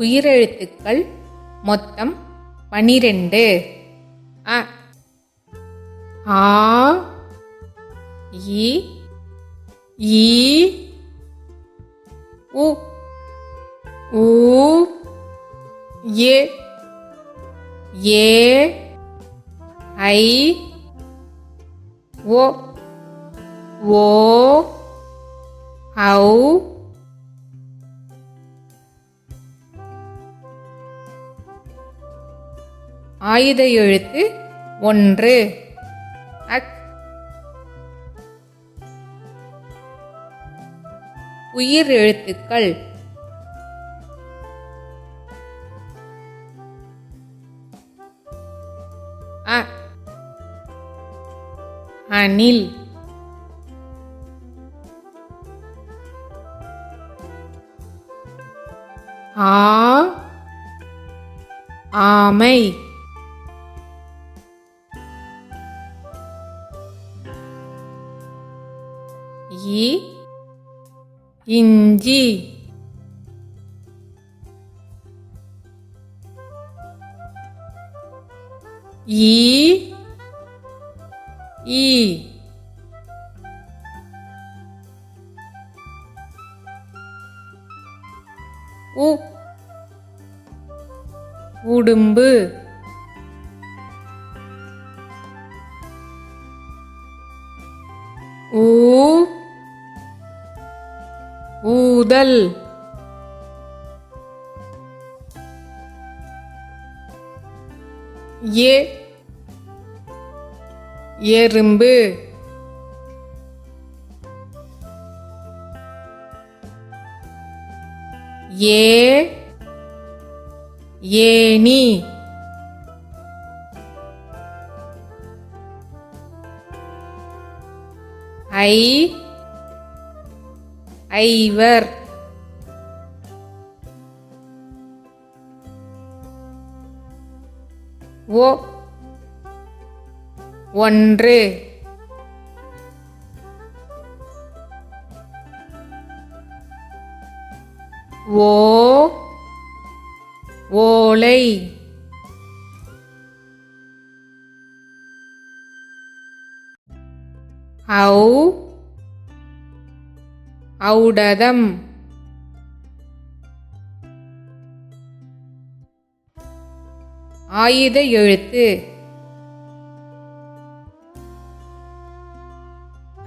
உயிரெழுத்துக்கள் மொத்தம் 12. அ ஆ இ ஈ உ ஊ ஏ ஏ ஐ ஓ ஓ ஔ ஆயுத எழுத்து 1. அக் உயிர் எழுத்துக்கள் அ அணில் ஆ ஆமை இ இஞ்சி ஈ ஈ உ உடும்பு ஊ ஊதல் ஏ எறும்பு ஏ ஏணி ஐ ஐவர் ஓ 1. ஓ ஓலை ஔ ஔடதம் ஆயுத எழுத்து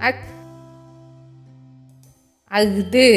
அக் அஃது